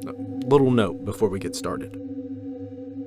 Little note before we get started.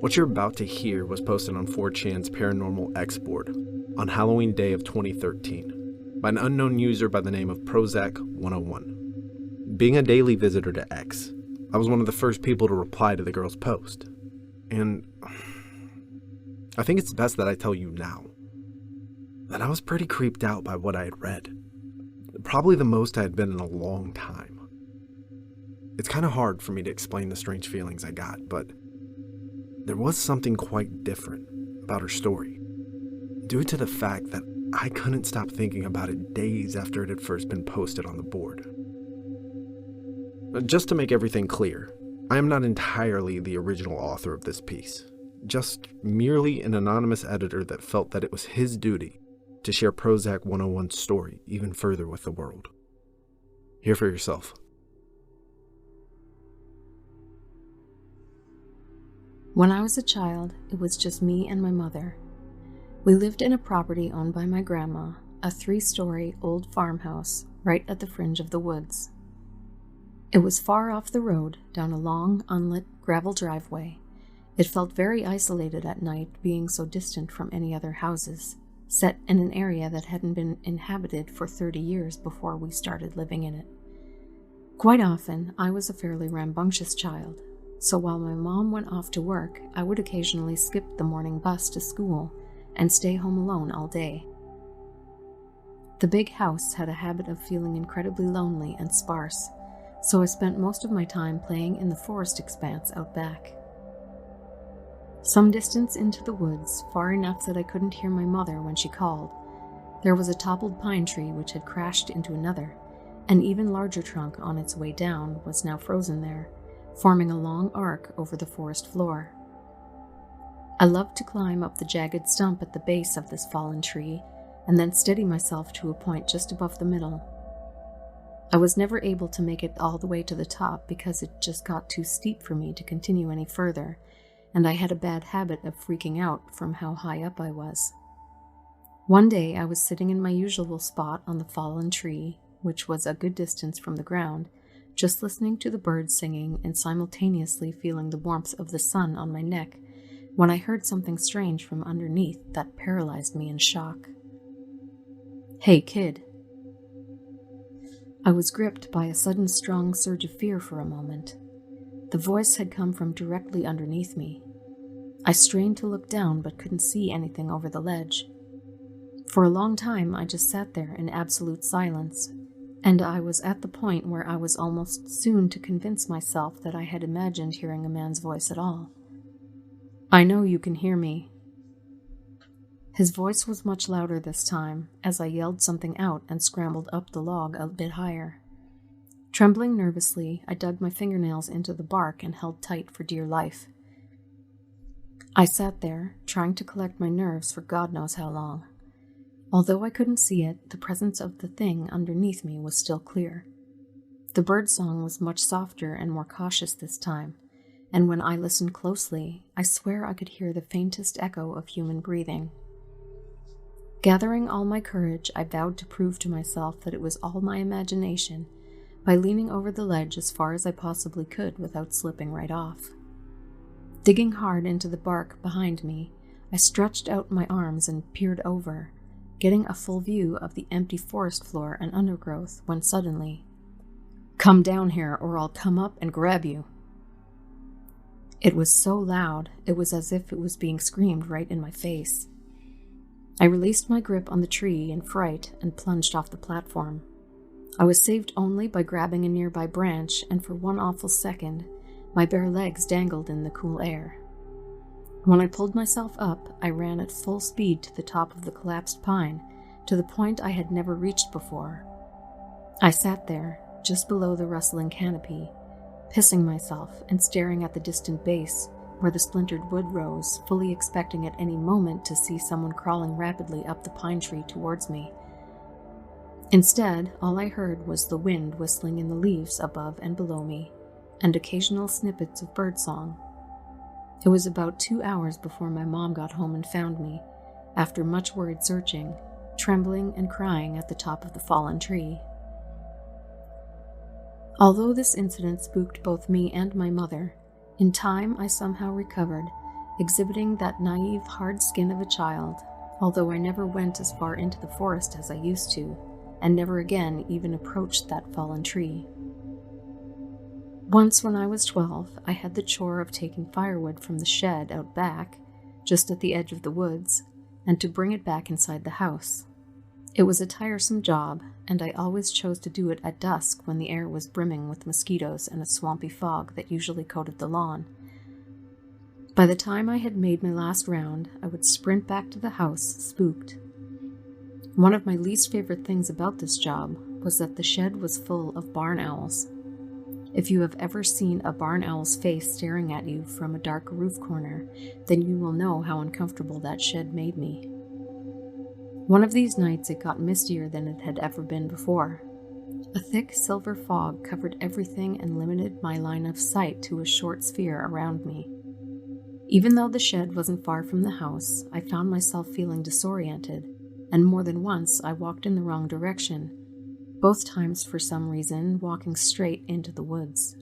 What you're about to hear was posted on 4chan's Paranormal X board on Halloween Day of 2013 by an unknown user by the name of Prozac101. Being a daily visitor to X, I was one of the first people to reply to the girl's post. And I think it's best that I tell you now that I was pretty creeped out by what I had read. Probably the most I had been in a long time. It's kind of hard for me to explain the strange feelings I got, but there was something quite different about her story, due to the fact that I couldn't stop thinking about it days after it had first been posted on the board. Just to make everything clear, I am not entirely the original author of this piece, just merely an anonymous editor that felt that it was his duty to share Prozac 101's story even further with the world. Hear for yourself. When I was a child, it was just me and my mother. We lived in a property owned by my grandma, a 3-story old farmhouse right at the fringe of the woods. It was far off the road, down a long, unlit gravel driveway. It felt very isolated at night, being so distant from any other houses, set in an area that hadn't been inhabited for 30 years before we started living in it. Quite often, I was a fairly rambunctious child, so while my mom went off to work, I would occasionally skip the morning bus to school and stay home alone all day. The big house had a habit of feeling incredibly lonely and sparse, so I spent most of my time playing in the forest expanse out back. Some distance into the woods, far enough that I couldn't hear my mother when she called, there was a toppled pine tree which had crashed into another. An even larger trunk on its way down was now frozen there, forming a long arc over the forest floor. I loved to climb up the jagged stump at the base of this fallen tree and then steady myself to a point just above the middle. I was never able to make it all the way to the top because it just got too steep for me to continue any further, and I had a bad habit of freaking out from how high up I was. One day I was sitting in my usual spot on the fallen tree, which was a good distance from the ground, just listening to the birds singing and simultaneously feeling the warmth of the sun on my neck, when I heard something strange from underneath that paralyzed me in shock. "Hey, kid." I was gripped by a sudden strong surge of fear for a moment. The voice had come from directly underneath me. I strained to look down but couldn't see anything over the ledge. For a long time I just sat there in absolute silence, and I was at the point where I was almost soon to convince myself that I had imagined hearing a man's voice at all. "I know you can hear me." His voice was much louder this time, as I yelled something out and scrambled up the log a bit higher. Trembling nervously, I dug my fingernails into the bark and held tight for dear life. I sat there, trying to collect my nerves for God knows how long. Although I couldn't see it, the presence of the thing underneath me was still clear. The bird song was much softer and more cautious this time, and when I listened closely, I swear I could hear the faintest echo of human breathing. Gathering all my courage, I vowed to prove to myself that it was all my imagination by leaning over the ledge as far as I possibly could without slipping right off. Digging hard into the bark behind me, I stretched out my arms and peered over, getting a full view of the empty forest floor and undergrowth when suddenly, "Come down here or I'll come up and grab you." It was so loud, it was as if it was being screamed right in my face. I released my grip on the tree in fright and plunged off the platform. I was saved only by grabbing a nearby branch, and for one awful second, my bare legs dangled in the cool air. When I pulled myself up, I ran at full speed to the top of the collapsed pine, to the point I had never reached before. I sat there, just below the rustling canopy, pissing myself and staring at the distant base, where the splintered wood rose, fully expecting at any moment to see someone crawling rapidly up the pine tree towards me. Instead, all I heard was the wind whistling in the leaves above and below me, and occasional snippets of birdsong. It was about 2 hours before my mom got home and found me, after much worried searching, trembling and crying at the top of the fallen tree. Although this incident spooked both me and my mother, in time I somehow recovered, exhibiting that naive, hard skin of a child, although I never went as far into the forest as I used to, and never again even approached that fallen tree. Once when I was 12, I had the chore of taking firewood from the shed out back, just at the edge of the woods, and to bring it back inside the house. It was a tiresome job, and I always chose to do it at dusk when the air was brimming with mosquitoes and a swampy fog that usually coated the lawn. By the time I had made my last round, I would sprint back to the house, spooked. One of my least favorite things about this job was that the shed was full of barn owls. If you have ever seen a barn owl's face staring at you from a dark roof corner, then you will know how uncomfortable that shed made me. One of these nights it got mistier than it had ever been before. A thick silver fog covered everything and limited my line of sight to a short sphere around me. Even though the shed wasn't far from the house, I found myself feeling disoriented, and more than once I walked in the wrong direction, both times for some reason walking straight into the woods.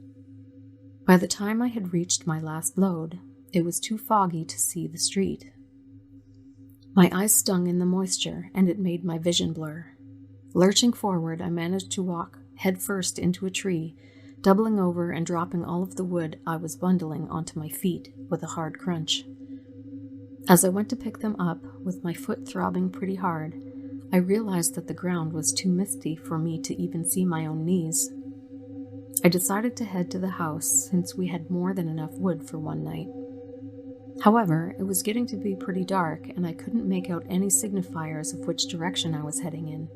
By the time I had reached my last load, it was too foggy to see the street. My eyes stung in the moisture, and it made my vision blur. Lurching forward, I managed to walk headfirst into a tree, doubling over and dropping all of the wood I was bundling onto my feet with a hard crunch. As I went to pick them up, with my foot throbbing pretty hard, I realized that the ground was too misty for me to even see my own knees. I decided to head to the house since we had more than enough wood for one night. However, it was getting to be pretty dark, and I couldn't make out any signifiers of which direction I was heading in.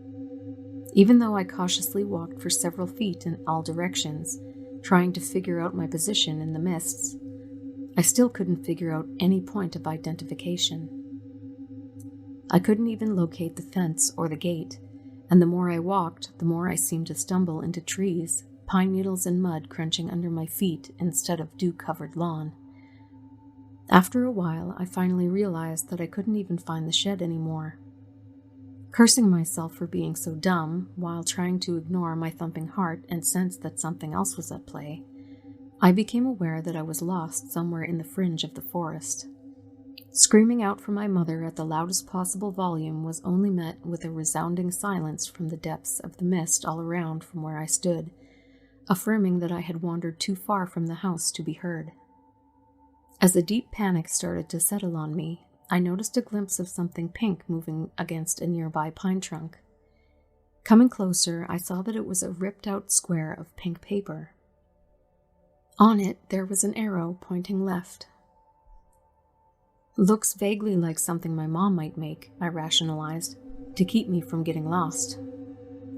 Even though I cautiously walked for several feet in all directions, trying to figure out my position in the mists, I still couldn't figure out any point of identification. I couldn't even locate the fence or the gate, and the more I walked, the more I seemed to stumble into trees, pine needles and mud crunching under my feet instead of dew-covered lawn. After a while, I finally realized that I couldn't even find the shed anymore. Cursing myself for being so dumb, while trying to ignore my thumping heart and sense that something else was at play, I became aware that I was lost somewhere in the fringe of the forest. Screaming out for my mother at the loudest possible volume was only met with a resounding silence from the depths of the mist all around from where I stood, affirming that I had wandered too far from the house to be heard. As a deep panic started to settle on me, I noticed a glimpse of something pink moving against a nearby pine trunk. Coming closer, I saw that it was a ripped-out square of pink paper. On it, there was an arrow pointing left. Looks vaguely like something my mom might make, I rationalized, to keep me from getting lost.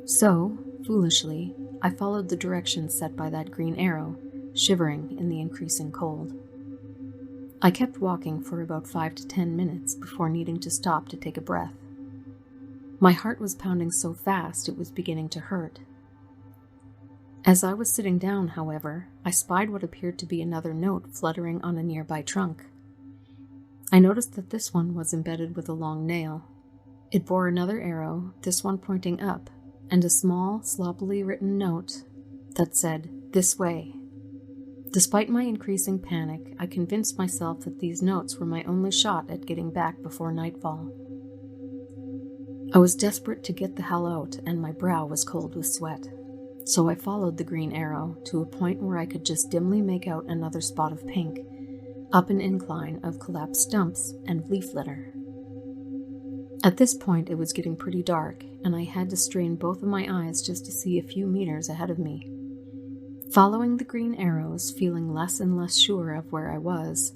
So, foolishly, I followed the directions set by that green arrow, shivering in the increasing cold. I kept walking for about 5 to 10 minutes before needing to stop to take a breath. My heart was pounding so fast it was beginning to hurt. As I was sitting down, however, I spied what appeared to be another note fluttering on a nearby trunk. I noticed that this one was embedded with a long nail. It bore another arrow, this one pointing up, and a small, sloppily written note that said, "This way." Despite my increasing panic, I convinced myself that these notes were my only shot at getting back before nightfall. I was desperate to get the hell out, and my brow was cold with sweat. So I followed the green arrow to a point where I could just dimly make out another spot of pink, up an incline of collapsed stumps and leaf litter. At this point, it was getting pretty dark, and I had to strain both of my eyes just to see a few meters ahead of me. Following the green arrows, feeling less and less sure of where I was,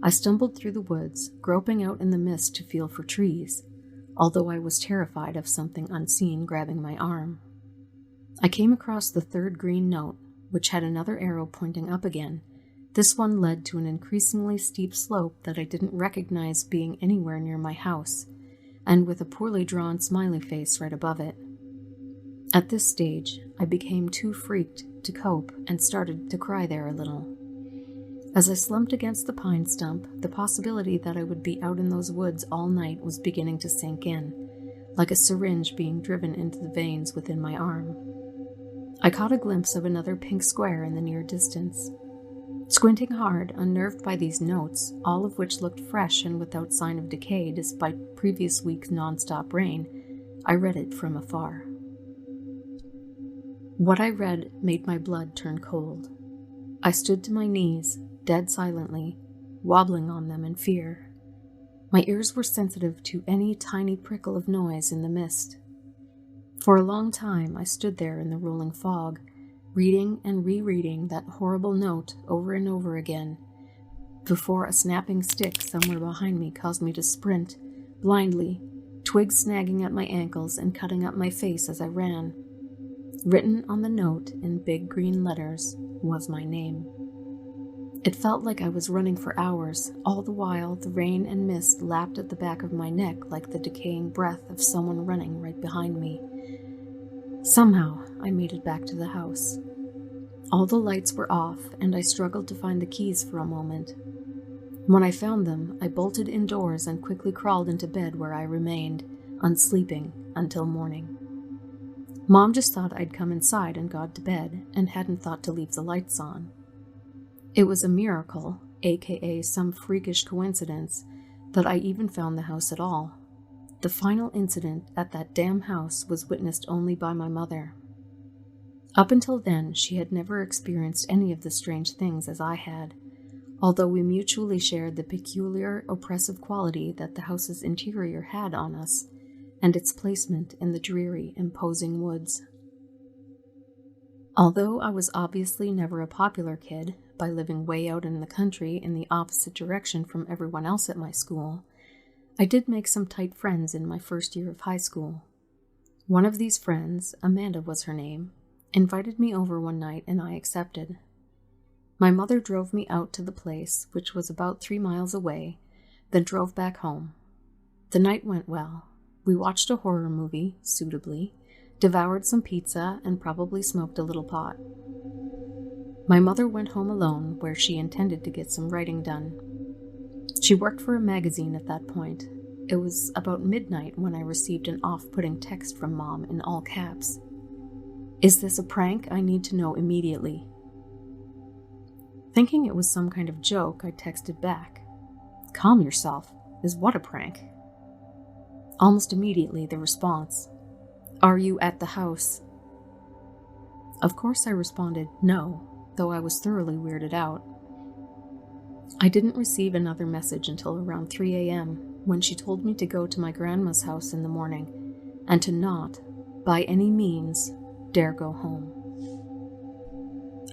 I stumbled through the woods, groping out in the mist to feel for trees, although I was terrified of something unseen grabbing my arm. I came across the third green note, which had another arrow pointing up again. This one led to an increasingly steep slope that I didn't recognize being anywhere near my house, and with a poorly drawn smiley face right above it. At this stage, I became too freaked to cope and started to cry there a little. As I slumped against the pine stump, the possibility that I would be out in those woods all night was beginning to sink in, like a syringe being driven into the veins within my arm. I caught a glimpse of another pink square in the near distance. Squinting hard, unnerved by these notes, all of which looked fresh and without sign of decay despite previous week's non-stop rain, I read it from afar. What I read made my blood turn cold. I stood to my knees, dead silently, wobbling on them in fear. My ears were sensitive to any tiny prickle of noise in the mist. For a long time, I stood there in the rolling fog, reading and rereading that horrible note over and over again, before a snapping stick somewhere behind me caused me to sprint, blindly, twigs snagging at my ankles and cutting up my face as I ran. Written on the note in big green letters was my name. It felt like I was running for hours, all the while the rain and mist lapped at the back of my neck like the decaying breath of someone running right behind me. Somehow, I made it back to the house. All the lights were off, and I struggled to find the keys for a moment. When I found them, I bolted indoors and quickly crawled into bed where I remained, unsleeping, until morning. Mom just thought I'd come inside and got to bed, and hadn't thought to leave the lights on. It was a miracle, aka some freakish coincidence, that I even found the house at all. The final incident at that damn house was witnessed only by my mother. Up until then, she had never experienced any of the strange things as I had, although we mutually shared the peculiar, oppressive quality that the house's interior had on us, and its placement in the dreary, imposing woods. Although I was obviously never a popular kid, by living way out in the country in the opposite direction from everyone else at my school, I did make some tight friends in my first year of high school. One of these friends, Amanda was her name, invited me over one night and I accepted. My mother drove me out to the place, which was about 3 miles away, then drove back home. The night went well. We watched a horror movie, suitably, devoured some pizza, and probably smoked a little pot. My mother went home alone, where she intended to get some writing done. She worked for a magazine at that point. It was about midnight when I received an off-putting text from Mom in all caps. "Is this a prank? I need to know immediately." Thinking it was some kind of joke, I texted back, "Calm yourself. Is what a prank?" Almost immediately, the response, "Are you at the house?" Of course I responded no, though I was thoroughly weirded out. I didn't receive another message until around 3 a.m., when she told me to go to my grandma's house in the morning, and to not, by any means, dare go home.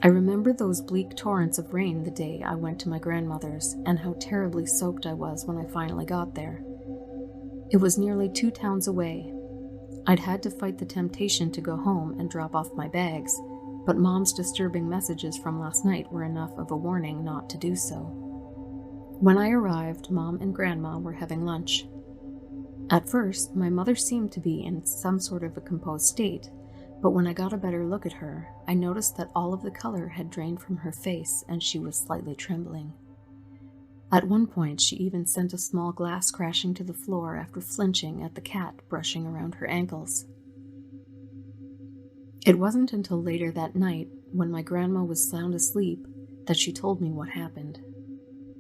I remember those bleak torrents of rain the day I went to my grandmother's, and how terribly soaked I was when I finally got there. It was nearly 2 towns away. I'd had to fight the temptation to go home and drop off my bags, but Mom's disturbing messages from last night were enough of a warning not to do so. When I arrived, Mom and Grandma were having lunch. At first, my mother seemed to be in some sort of a composed state, but when I got a better look at her, I noticed that all of the color had drained from her face and she was slightly trembling. At one point, she even sent a small glass crashing to the floor after flinching at the cat brushing around her ankles. It wasn't until later that night, when my grandma was sound asleep, that she told me what happened.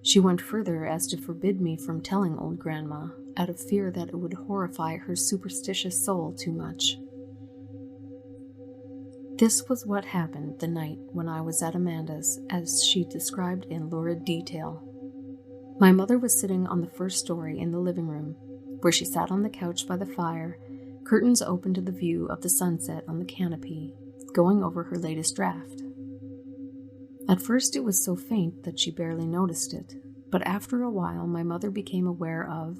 She went further as to forbid me from telling old Grandma, out of fear that it would horrify her superstitious soul too much. This was what happened the night when I was at Amanda's, as she described in lurid detail. My mother was sitting on the first story in the living room, where she sat on the couch by the fire, curtains open to the view of the sunset on the canopy, going over her latest draft. At first it was so faint that she barely noticed it, but after a while my mother became aware of,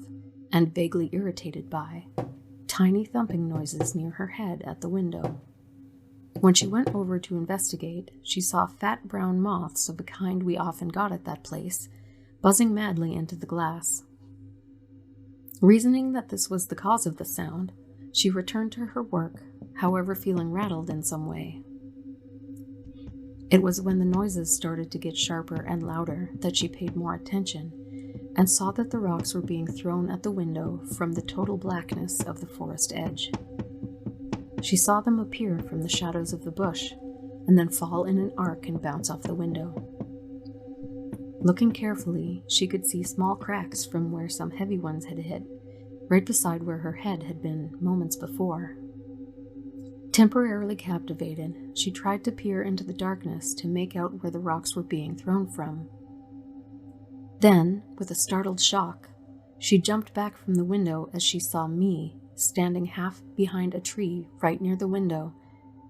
and vaguely irritated by, tiny thumping noises near her head at the window. When she went over to investigate, she saw fat brown moths of the kind we often got at that place, buzzing madly into the glass. Reasoning that this was the cause of the sound, she returned to her work, however feeling rattled in some way. It was when the noises started to get sharper and louder that she paid more attention, and saw that the rocks were being thrown at the window from the total blackness of the forest edge. She saw them appear from the shadows of the bush, and then fall in an arc and bounce off the window. Looking carefully, she could see small cracks from where some heavy ones had hit, right beside where her head had been moments before. Temporarily captivated, she tried to peer into the darkness to make out where the rocks were being thrown from. Then, with a startled shock, she jumped back from the window as she saw me standing half behind a tree right near the window,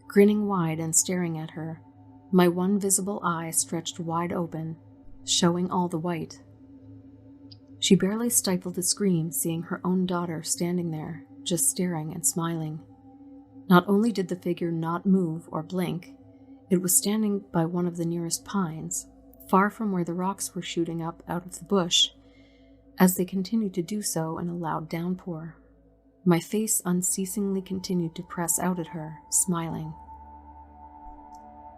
grinning wide and staring at her, my one visible eye stretched wide open, showing all the white. She barely stifled a scream seeing her own daughter standing there, just staring and smiling. Not only did the figure not move or blink, it was standing by one of the nearest pines, far from where the rocks were shooting up out of the bush, as they continued to do so in a loud downpour. My face unceasingly continued to press out at her, smiling.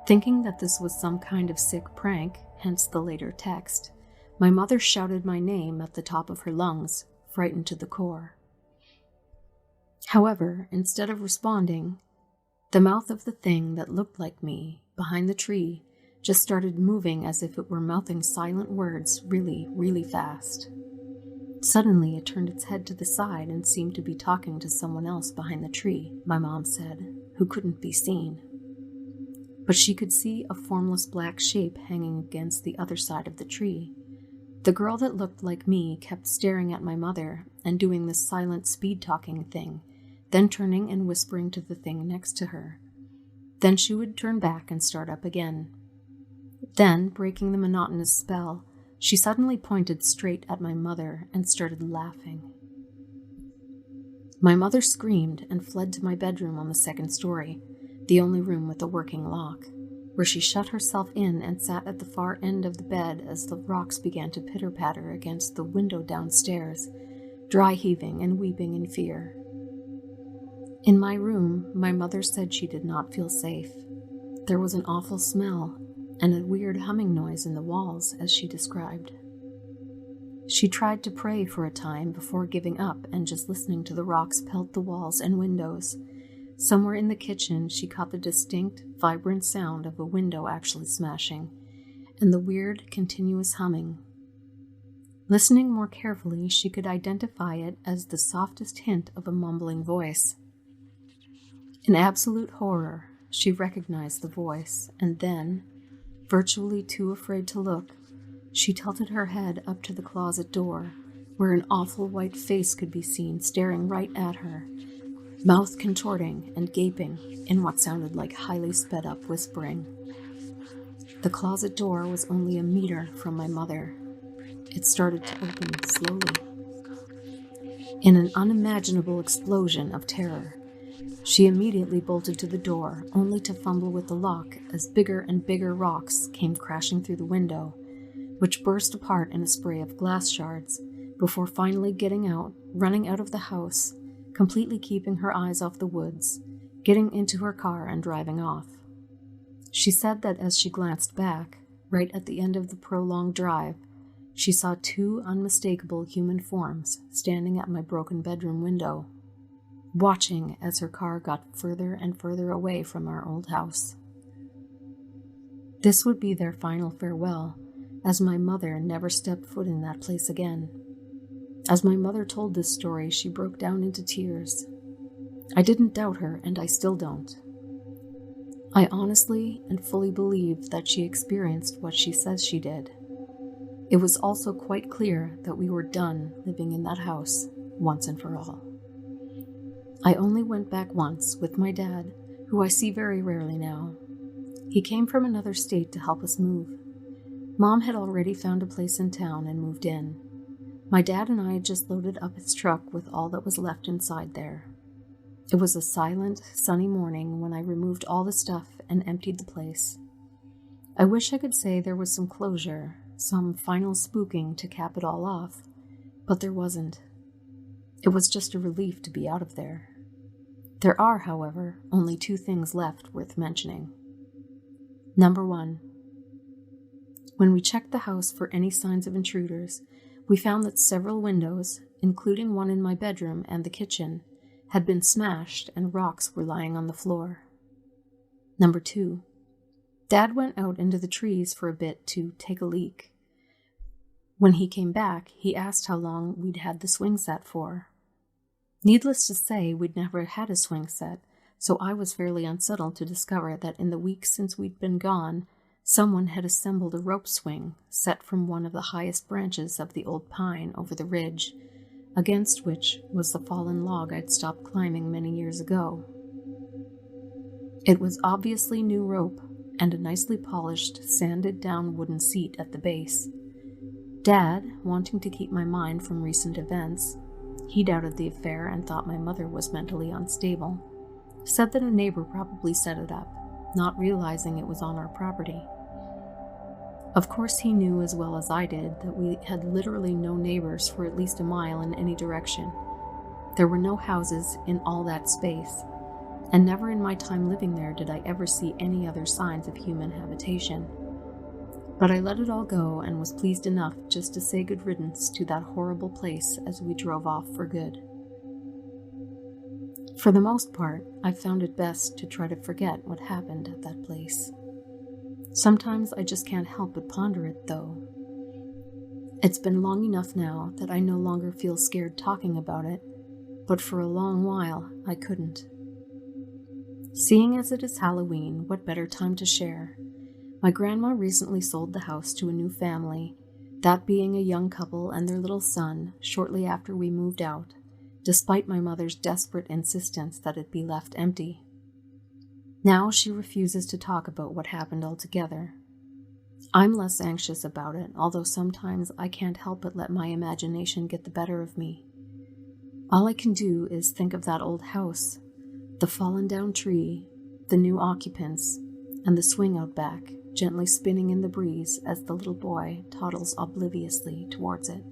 Thinking that this was some kind of sick prank, hence the later text, my mother shouted my name at the top of her lungs, frightened to the core. However, instead of responding, the mouth of the thing that looked like me, behind the tree, just started moving as if it were mouthing silent words really, really fast. Suddenly, it turned its head to the side and seemed to be talking to someone else behind the tree, my mom said, who couldn't be seen. But she could see a formless black shape hanging against the other side of the tree. The girl that looked like me kept staring at my mother and doing this silent speed-talking thing, then turning and whispering to the thing next to her. Then she would turn back and start up again. Then, breaking the monotonous spell, she suddenly pointed straight at my mother and started laughing. My mother screamed and fled to my bedroom on the second story, the only room with a working lock, where she shut herself in and sat at the far end of the bed as the rocks began to pitter-patter against the window downstairs, dry heaving and weeping in fear. In my room, my mother said she did not feel safe. There was an awful smell and a weird humming noise in the walls, as she described. She tried to pray for a time before giving up and just listening to the rocks pelt the walls and windows. Somewhere in the kitchen, she caught the distinct, vibrant sound of a window actually smashing, and the weird, continuous humming. Listening more carefully, she could identify it as the softest hint of a mumbling voice. In absolute horror, she recognized the voice, and then, virtually too afraid to look, she tilted her head up to the closet door, where an awful white face could be seen staring right at her, mouth contorting and gaping in what sounded like highly sped-up whispering. The closet door was only a meter from my mother. It started to open slowly. In an unimaginable explosion of terror, she immediately bolted to the door, only to fumble with the lock as bigger and bigger rocks came crashing through the window, which burst apart in a spray of glass shards, before finally getting out, running out of the house, completely keeping her eyes off the woods, getting into her car and driving off. She said that as she glanced back, right at the end of the prolonged drive, she saw two unmistakable human forms standing at my broken bedroom window, watching as her car got further and further away from our old house. This would be their final farewell, as my mother never stepped foot in that place again. As my mother told this story, she broke down into tears. I didn't doubt her, and I still don't. I honestly and fully believe that she experienced what she says she did. It was also quite clear that we were done living in that house once and for all. I only went back once with my dad, who I see very rarely now. He came from another state to help us move. Mom had already found a place in town and moved in. My dad and I just loaded up his truck with all that was left inside there. It was a silent, sunny morning when I removed all the stuff and emptied the place. I wish I could say there was some closure, some final spooking to cap it all off, but there wasn't. It was just a relief to be out of there. There are, however, only two things left worth mentioning. Number 1. When we checked the house for any signs of intruders, we found that several windows, including one in my bedroom and the kitchen, had been smashed and rocks were lying on the floor. Number 2. Dad went out into the trees for a bit to take a leak. When he came back, he asked how long we'd had the swing set for. Needless to say, we'd never had a swing set, so I was fairly unsettled to discover that in the weeks since we'd been gone, someone had assembled a rope swing set from one of the highest branches of the old pine over the ridge, against which was the fallen log I'd stopped climbing many years ago. It was obviously new rope and a nicely polished, sanded-down wooden seat at the base. Dad, wanting to keep my mind from recent events, he doubted the affair and thought my mother was mentally unstable, said that a neighbor probably set it up, not realizing it was on our property. Of course he knew as well as I did that we had literally no neighbors for at least a mile in any direction. There were no houses in all that space, and never in my time living there did I ever see any other signs of human habitation. But I let it all go and was pleased enough just to say good riddance to that horrible place as we drove off for good. For the most part, I found it best to try to forget what happened at that place. Sometimes I just can't help but ponder it, though. It's been long enough now that I no longer feel scared talking about it, but for a long while I couldn't. Seeing as it is Halloween, what better time to share? My grandma recently sold the house to a new family, that being a young couple and their little son, shortly after we moved out, despite my mother's desperate insistence that it be left empty. Now she refuses to talk about what happened altogether. I'm less anxious about it, although sometimes I can't help but let my imagination get the better of me. All I can do is think of that old house, the fallen down tree, the new occupants, and the swing out back, gently spinning in the breeze as the little boy toddles obliviously towards it.